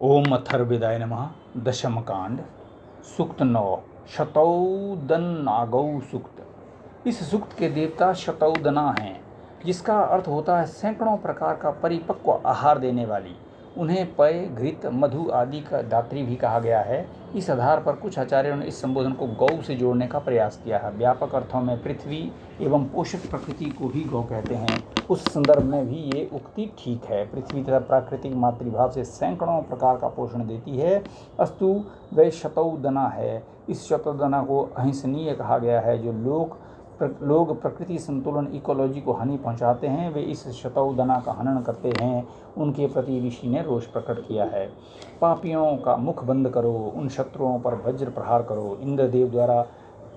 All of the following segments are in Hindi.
ओम अथर्ववेदाय नमः। दशम कांड सूक्त 9 शतौदनागौ सूक्त। इस सूक्त के देवता शतौदना हैं, जिसका अर्थ होता है सैकड़ों प्रकार का परिपक्व आहार देने वाली। उन्हें पेय, घृत, मधु आदि का दात्री भी कहा गया है। इस आधार पर कुछ आचार्यों ने इस संबोधन को गौ से जोड़ने का प्रयास किया है। व्यापक अर्थों में पृथ्वी एवं पोषक प्रकृति को ही गौ कहते हैं। उस संदर्भ में भी ये उक्ति ठीक है। पृथ्वी तथा प्राकृतिक मातृभाव से सैकड़ों प्रकार का पोषण देती है, अस्तु वह शतौदना है। इस शतौदना को अहिंसनीय कहा गया है। जो लोग प्रकृति संतुलन इकोलॉजी को हानि पहुंचाते हैं, वे इस शतौदना का हनन करते हैं। उनके प्रति ऋषि ने रोष प्रकट किया है। पापियों का मुख बंद करो, उन शत्रुओं पर वज्र प्रहार करो। इंद्रदेव द्वारा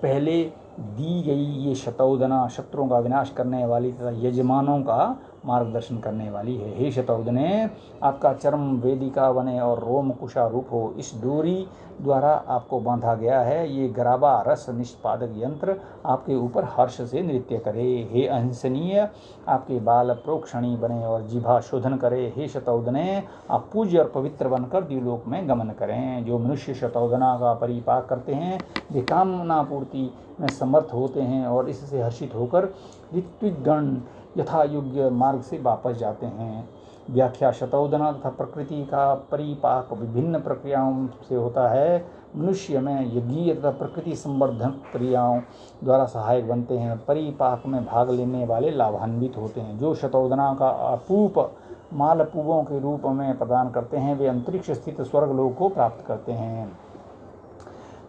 पहले दी गई ये शतौदना शत्रुओं का विनाश करने वाली तथा यजमानों का मार्गदर्शन करने वाली है। हे शतौदने, आपका चर्म वेदिका बने और रोम कुशा रूप हो। इस डोरी द्वारा आपको बांधा गया है। ये गराबा रस निष्पादक यंत्र आपके ऊपर हर्ष से नृत्य करे। हे अहिंसनीय, आपके बाल प्रोक्षणी बने और जिह्वा शोधन करे। हे शतौदने, आप पूज्य और पवित्र बनकर द्युलोक में गमन करें। जो मनुष्य शतौदना का परिपाक करते हैं, वे कामना पूर्ति में समर्थ होते हैं और इससे हर्षित होकर ऋत्विकगण यथा योग्य मार्ग से वापस जाते हैं। व्याख्या। शतौदना तथा प्रकृति का परिपाक विभिन्न प्रक्रियाओं से होता है। मनुष्य में यज्ञीय तथा प्रकृति संवर्धक क्रियाओं द्वारा सहायक बनते हैं। परिपाक में भाग लेने वाले लाभान्वित होते हैं। जो शतौदना का अपूप मालपुओं के रूप में प्रदान करते हैं, वे अंतरिक्ष स्थित स्वर्गलोक को प्राप्त करते हैं।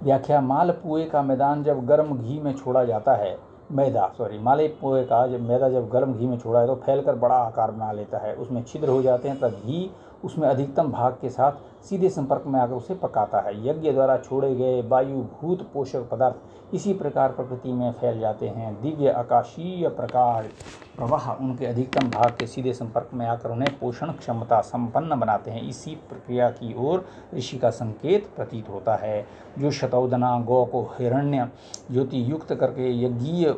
व्याख्या। मालपुए का मैदान जब गर्म घी में छोड़ा जाता है, मालपुए का मैदा जब गर्म घी में छोड़ा है तो फैलकर बड़ा आकार बना लेता है। उसमें छिद्र हो जाते हैं तब घी उसमें अधिकतम भाग के साथ सीधे संपर्क में आकर उसे पकाता है। यज्ञ द्वारा छोड़े गए वायु भूत पोषक पदार्थ इसी प्रकार प्रकृति में फैल जाते हैं। दिव्य आकाशीय प्रकाश प्रवाह उनके अधिकतम भाग के सीधे संपर्क में आकर उन्हें पोषण क्षमता संपन्न बनाते हैं। इसी प्रक्रिया की ओर ऋषि का संकेत प्रतीत होता है। जो शतौदना गौ को हिरण्य ज्योति युक्त करके यज्ञीय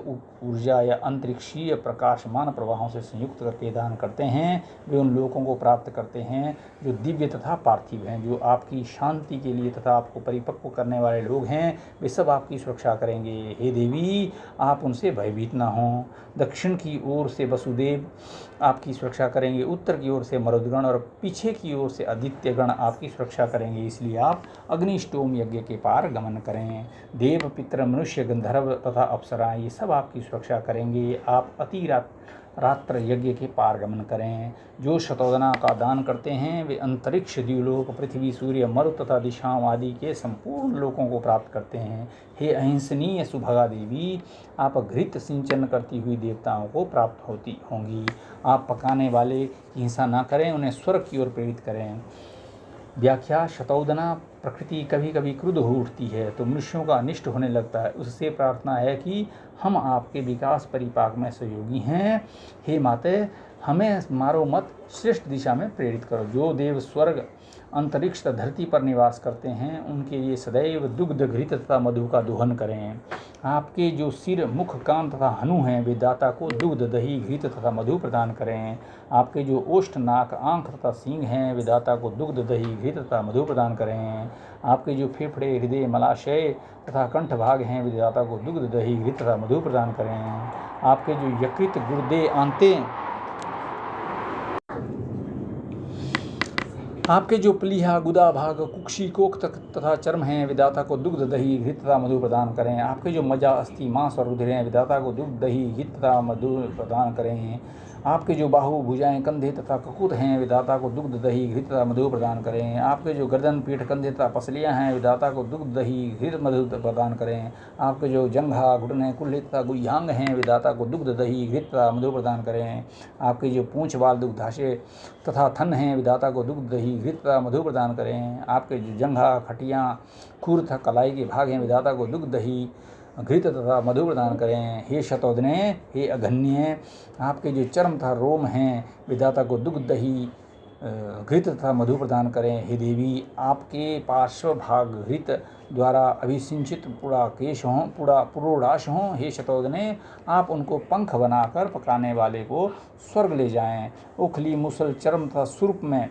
ऊर्जा या अंतरिक्षीय प्रकाशमान प्रवाहों से संयुक्त करके दान करते हैं, वे उन लोगों को प्राप्त करते हैं जो दिव्य तथा पार्थिव हैं। जो आपकी शांति के लिए तथा आपको परिपक्व करने वाले लोग हैं, वे सब आपकी सुरक्षा करेंगे। हे देवी, आप उनसे भयभीत न हों। दक्षिण की ओर से वसुदेव आपकी सुरक्षा करेंगे, उत्तर की ओर से मरुदगण और पीछे की ओर से आदित्यगण आपकी सुरक्षा करेंगे। इसलिए आप अग्निष्टोम यज्ञ के पार गमन करें। देव, पितर, मनुष्य, गंधर्व तथा अप्सराएं ये सब आपकी सुरक्षा करेंगे। आप अति रात्र यज्ञ के पार गमन करें। जो शतौदना का दान करते हैं, वे अंतरिक्ष, द्युलोक, पृथ्वी, सूर्य, मरु तथा दिशाओं आदि के संपूर्ण लोकों को प्राप्त करते हैं। हे अहिंसनीय सुभगा देवी, आप घृत सिंचन करती हुई देवताओं को प्राप्त होंगी। आप पकाने वाले की हिंसा न करें, उन्हें स्वर्ग की ओर प्रेरित करें। व्याख्या। शतौदना प्रकृति कभी कभी क्रुद्ध हो उठती है तो मनुष्यों का अनिष्ट होने लगता है। उससे प्रार्थना है कि हम आपके विकास परिपाक में सहयोगी हैं। हे माते, हमें मारो मत, श्रेष्ठ दिशा में प्रेरित करो। जो देव स्वर्ग, अंतरिक्ष तथा धरती पर निवास करते हैं, उनके लिए सदैव दुग्ध, घृत तथा मधु का दोहन करें। आपके जो सिर, मुख, कान तथा हनु हैं, वे दाता को दुग्ध, दही, घृत तथा मधु प्रदान करें। आपके जो ओष्ठ, नाक, आंख तथा सींग हैं, वे दाता को दुग्ध, दही, घृत तथा मधु प्रदान करें। आपके जो फेफड़े, हृदय, मलाशय तथा कंठ भाग हैं, वे दाता को दुग्ध, दही, घृत तथा मधु प्रदान करें। आपके जो यकृत, गुर्दे, आंतें, आपके जो प्लीहा, गुदा भाग, कुक्षी, कोख तथा चर्म हैं, विदाता को दुग्ध, दही, घृत तथा मधु प्रदान करें। आपके जो मज्जा, अस्थि, मांस और रुधिर हैं, विदाता को दुग्ध, दही, घृत तथा मधु प्रदान करें। आपके जो बाहु, भुजाएं, कंधे तथा ककुत हैं, विदाता को दुग्ध, दही, घृत तथा मधु प्रदान करें। आपके जो गर्दन, पीठ, कंधे तथा पसलियां हैं, विदाता को दुग्ध, दही, घृत, मधु प्रदान करें। आपके जो जंघा, घुटने, कुल्हे तथा गुह्यांग हैं, विदाता को दुग्ध, दही, घृत तथा मधु प्रदान करें। आपके जो पूंछ, बाल, दुग्धाशय तथा थन हैं, विदाता को दुग्ध, दही, घृत तथा मधु प्रदान करें। आपके जो जंघा, खटियाँ, खुर तथा कलाई के भाग हैं, विदाता को दुग्ध, दही, घृत तथा मधु प्रदान करें। हे शतौदने, हे अघन्य, आपके जो चर्म तथा रोम हैं, विदाता को दुग्ध, दही, घृत तथा मधु प्रदान करें। हे देवी, आपके पार्श्व भाग घृत द्वारा अभिसिंचित पुरोडाश हों। हे शतौदने, आप उनको पंख बनाकर पकाने वाले को स्वर्ग ले जाएं। उखली, मुसल, चर्म तथा सुर्प में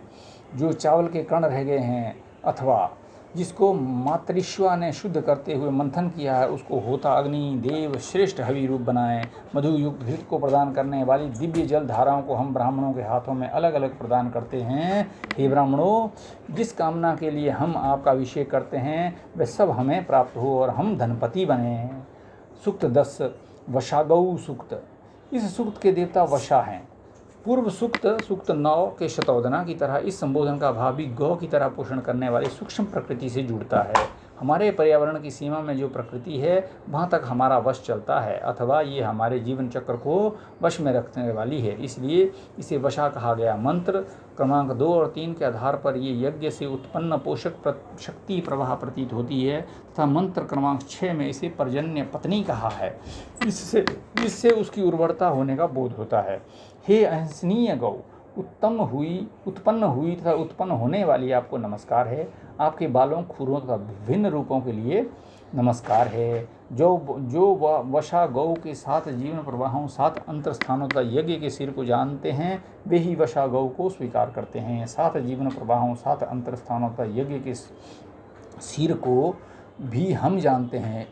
जो चावल के कण रह गए हैं अथवा जिसको मातृश्वा ने शुद्ध करते हुए मंथन किया है, उसको होता अग्नि देव श्रेष्ठ हवि रूप बनाएं। मधु युक्त घृत को प्रदान करने वाली दिव्य जल धाराओं को हम ब्राह्मणों के हाथों में अलग अलग प्रदान करते हैं। हे ब्राह्मणों, जिस कामना के लिए हम आपका अभिषेक करते हैं वह सब हमें प्राप्त हो और हम धनपति बने। सूक्त 10 वशागौ सूक्त। इस सूक्त के देवता वशा हैं। पूर्व सूक्त 9 के शतौदना की तरह इस संबोधन का भाव भी गौ की तरह पोषण करने वाली सूक्ष्म प्रकृति से जुड़ता है। हमारे पर्यावरण की सीमा में जो प्रकृति है वहाँ तक हमारा वश चलता है, अथवा ये हमारे जीवन चक्र को वश में रखने वाली है, इसलिए इसे वशा कहा गया। मंत्र क्रमांक 2 और 3 के आधार पर ये यज्ञ से उत्पन्न पोषक शक्ति प्रवाह प्रतीत होती है, तथा मंत्र क्रमांक 6 में इसे पर्जन्य पत्नी कहा है, इससे उसकी उर्वरता होने का बोध होता है। हे अहंसनीय गौ, उत्पन्न हुई तथा उत्पन्न होने वाली आपको नमस्कार है। आपके बालों खुरों तथा विभिन्न रूपों के लिए नमस्कार है। जो वशा गौ के 7 जीवन प्रवाहों 7 अंतरस्थानों तथा यज्ञ के सिर को जानते हैं, वे ही वशा गौ को स्वीकार करते हैं। 7 जीवन प्रवाहों 7 अंतरस्थानों तथा यज्ञ के सिर को भी हम जानते हैं।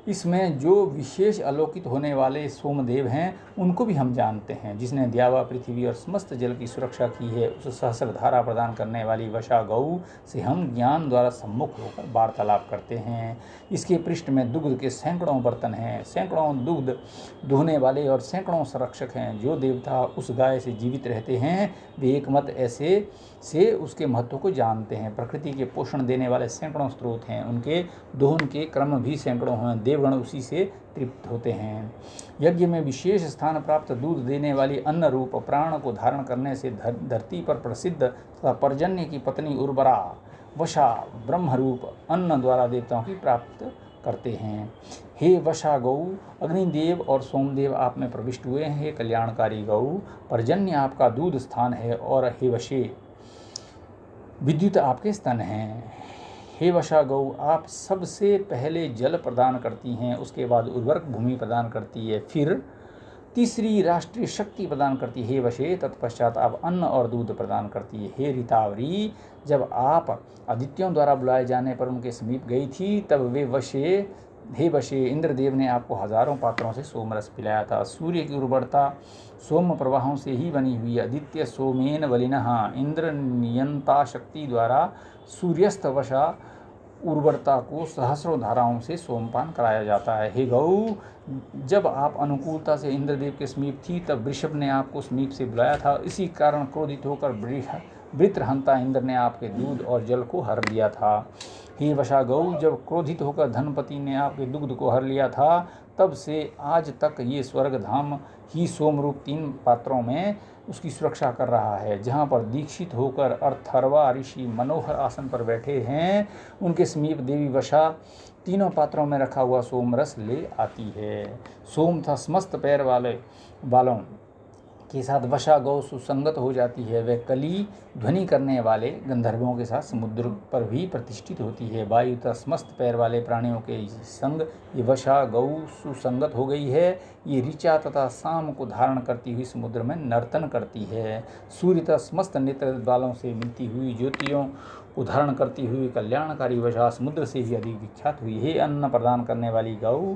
इसमें जो विशेष अलौकित होने वाले सोमदेव हैं उनको भी हम जानते हैं। जिसने द्यावा पृथ्वी और समस्त जल की सुरक्षा की है, उस सहस्र धारा प्रदान करने वाली वशा गौ से हम ज्ञान द्वारा सम्मुख होकर वार्तालाप करते हैं। इसके पृष्ठ में दुग्ध के सैकड़ों बर्तन हैं, सैकड़ों दुग्ध दुहने वाले और सैकड़ों संरक्षक हैं। जो देवता उस गाय से जीवित रहते हैं वे एकमत ऐसे से उसके महत्व को जानते हैं। प्रकृति के पोषण देने वाले सैकड़ों स्रोत हैं, उनके दोहन के क्रम भी सैकड़ों हैं। देवगण उसी से तृप्त होते हैं। यज्ञ में विशेष स्थान प्राप्त दूध देने वाली अन्न रूप प्राण को धारण करने से धरती पर प्रसिद्ध तथा पर्जन्य की पत्नी उर्वरा वशा ब्रह्मरूप अन्न द्वारा देवताओं की प्राप्त करते हैं। हे वशा गौ, अग्निदेव और सोमदेव आप में प्रविष्ट हुए हैं। हे कल्याणकारी गौ, पर्जन्य आपका दूध स्थान है और हे वशे विद्युत आपके स्तन हैं। हे वशा गौ, आप सबसे पहले जल प्रदान करती हैं, उसके बाद उर्वरक भूमि प्रदान करती है, फिर तीसरी राष्ट्रीय शक्ति प्रदान करती है। हे वशे, तत्पश्चात आप अन्न और दूध प्रदान करती है। हे ऋतावरी, जब आप आदित्यों द्वारा बुलाए जाने पर उनके समीप गई थी तब वे हे वशे, इंद्रदेव ने आपको हजारों पात्रों से सोमरस पिलाया था। सूर्य की उर्वरता सोम प्रवाहों से ही बनी हुई है। आदित्य सोमेन वलिनः, इंद्र नियंता शक्ति द्वारा सूर्यस्त वशा उर्वरता को सहस्रों धाराओं से सोमपान कराया जाता है। हे गौ, जब आप अनुकूलता से इंद्रदेव के समीप थी तब वृषभ ने आपको समीप से बुलाया था। इसी कारण क्रोधित होकर वृत्रहंता इंद्र ने आपके दूध और जल को हर लिया था। हे वशा गौ, जब क्रोधित होकर धनपति ने आपके दुग्ध को हर लिया था तब से आज तक ये स्वर्ग धाम ही सोमरूप 3 पात्रों में उसकी सुरक्षा कर रहा है। जहाँ पर दीक्षित होकर अर्थर्वा ऋषि मनोहर आसन पर बैठे हैं, उनके समीप देवी वशा तीनों पात्रों में रखा हुआ सोमरस ले आती है। सोम तथा समस्त पैर वाले बालों के साथ वशा गौ सुसंगत हो जाती है। वह कली ध्वनि करने वाले गंधर्वों के साथ समुद्र पर भी प्रतिष्ठित होती है। वायु तथा समस्त पैर वाले प्राणियों के संग ये वशा गौ सुसंगत हो गई है। ये ऋचा तथा शाम को धारण करती हुई समुद्र में नर्तन करती है। सूर्य तथा समस्त नेत्र बालों से मिलती हुई ज्योतियों को धारण करती हुई कल्याणकारी वशा समुद्र से भी अधिक विख्यात हुई। हे अन्न प्रदान करने वाली गौ,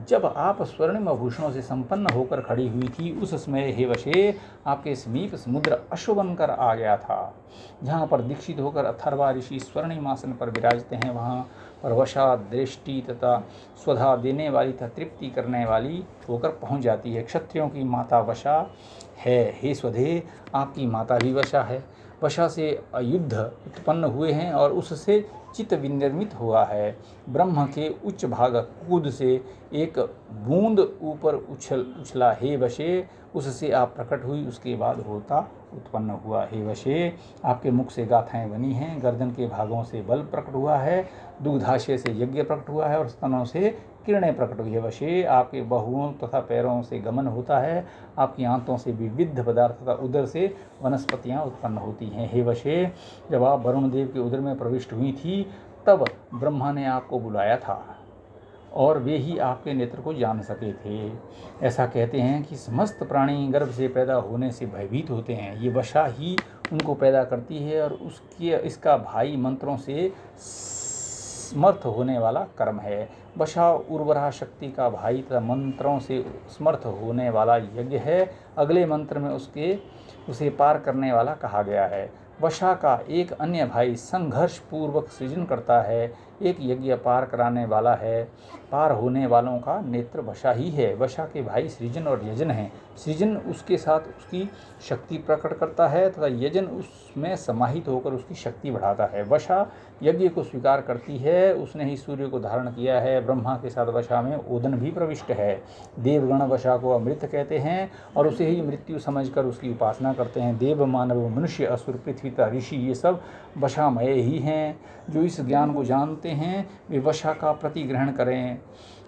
जब आप स्वर्णिम आभूषणों से संपन्न होकर खड़ी हुई थी उस समय हे वशे आपके समीप समुद्र अश्व बनकर आ गया था। जहाँ पर दीक्षित होकर अथर्वा ऋषि स्वर्णिम आसन पर विराजते हैं, वहाँ पर वशा दृष्टि तथा स्वधा देने वाली तथा तृप्ति करने वाली होकर पहुँच जाती है। क्षत्रियों की माता वशा है। हे स्वधे, आपकी माता भी वशा है। वशा से अयुद्ध उत्पन्न हुए हैं और उससे चित्त विनिर्मित हुआ है। ब्रह्म के उच्च भाग कूद से एक बूंद ऊपर उछला। हे वशे, उससे आप प्रकट हुई, उसके बाद होता उत्पन्न हुआ। हे वशे, आपके मुख से गाथाएं बनी हैं, गर्दन के भागों से बल प्रकट हुआ है, दुग्धाशय से यज्ञ प्रकट हुआ है और स्तनों से किरणें प्रकट हुई है। वशे, आपके बाहुओं तथा पैरों से गमन होता है, आपकी आंतों से विविध पदार्थ तथा उदर से वनस्पतियाँ उत्पन्न होती हैं। हे वशे, जब आप वरुण देव के उदर में प्रविष्ट हुई थी तब ब्रह्मा ने आपको बुलाया था और वे ही आपके नेत्र को जान सके थे। ऐसा कहते हैं कि समस्त प्राणी गर्भ से पैदा होने से भयभीत होते हैं। ये वशा ही उनको पैदा करती है और इसका भाई मंत्रों से समर्थ होने वाला कर्म है। वशा उर्वरा शक्ति का भाई तथा मंत्रों से समर्थ होने वाला यज्ञ है। अगले मंत्र में उसे पार करने वाला कहा गया है। वशा का एक अन्य भाई संघर्ष पूर्वक सृजन करता है। एक यज्ञ पार कराने वाला है। पार होने वालों का नेत्र वशा ही है। वशा के भाई सृजन और यजन हैं। सृजन उसके साथ उसकी शक्ति प्रकट करता है तथा यजन उसमें समाहित होकर उसकी शक्ति बढ़ाता है। वशा यज्ञ को स्वीकार करती है। उसने ही सूर्य को धारण किया है। ब्रह्मा के साथ वशा में ओदन भी प्रविष्ट है। देवगण वशा को अमृत कहते हैं और उसे ही मृत्यु समझकर उसकी उपासना करते हैं। देव, मानव, मनुष्य, असुर, पृथ्वी तथा ऋषि ये सब वशामय ही हैं। जो इस ज्ञान को जानते हैं वे वशा का प्रतिग्रहण करें।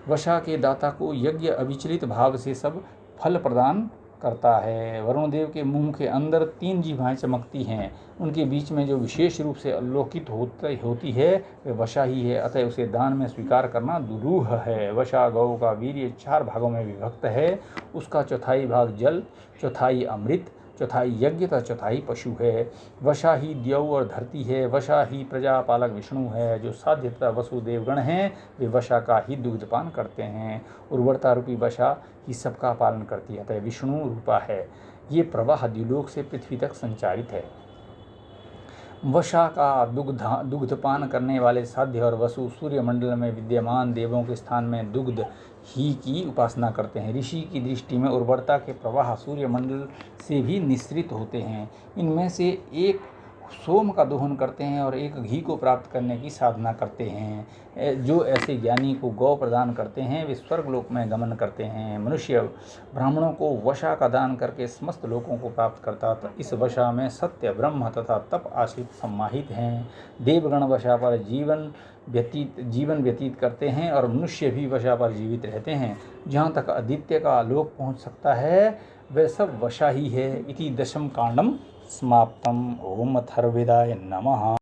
वशा के दाता को यज्ञ अविचलित भाव से सब फल प्रदान करता है। वरुण देव के मुंह के अंदर 3 जीभाएं चमकती हैं। उनके बीच में जो विशेष रूप से अवलोकित होती है वे वशा ही है। अतः उसे दान में स्वीकार करना दुरूह है। वशा गौ का वीर्य 4 भागों में विभक्त है। उसका चौथाई भाग जल, चौथाई अमृत, चौथाई यज्ञ तथा चौथाई पशु है। वशा ही द्यौ और धरती है। वशा ही प्रजापालक विष्णु है। जो साध्य तथा वसुदेवगण हैं वे वशा का ही दुग्धपान करते हैं। उर्वरता रूपी वशा ही सबका पालन करती है। अतः विष्णु रूपा है। ये प्रवाह द्युलोक से पृथ्वी तक संचारित है। वशा का दुग्धपान करने वाले साध्य और वसु सूर्यमंडल में विद्यमान देवों के स्थान में दुग्ध ही की उपासना करते हैं। ऋषि की दृष्टि में उर्वरता के प्रवाह सूर्यमंडल से भी निःसृत होते हैं। इनमें से एक सोम का दोहन करते हैं और एक घी को प्राप्त करने की साधना करते हैं। जो ऐसे ज्ञानी को गौ प्रदान करते हैं वे स्वर्गलोक में गमन करते हैं। मनुष्य ब्राह्मणों को वशा का दान करके समस्त लोकों को प्राप्त करता था। इस वशा में सत्य, ब्रह्म तथा तप आश्रित समाहित हैं। देवगण वशा पर जीवन व्यतीत करते हैं और मनुष्य भी वशा पर जीवित रहते हैं। जहाँ तक आदित्य का आलोक पहुँच सकता है वह सब वशा ही है। इति 10 कांडम समाप्तम। ओम अथर्ववेदाय नमः।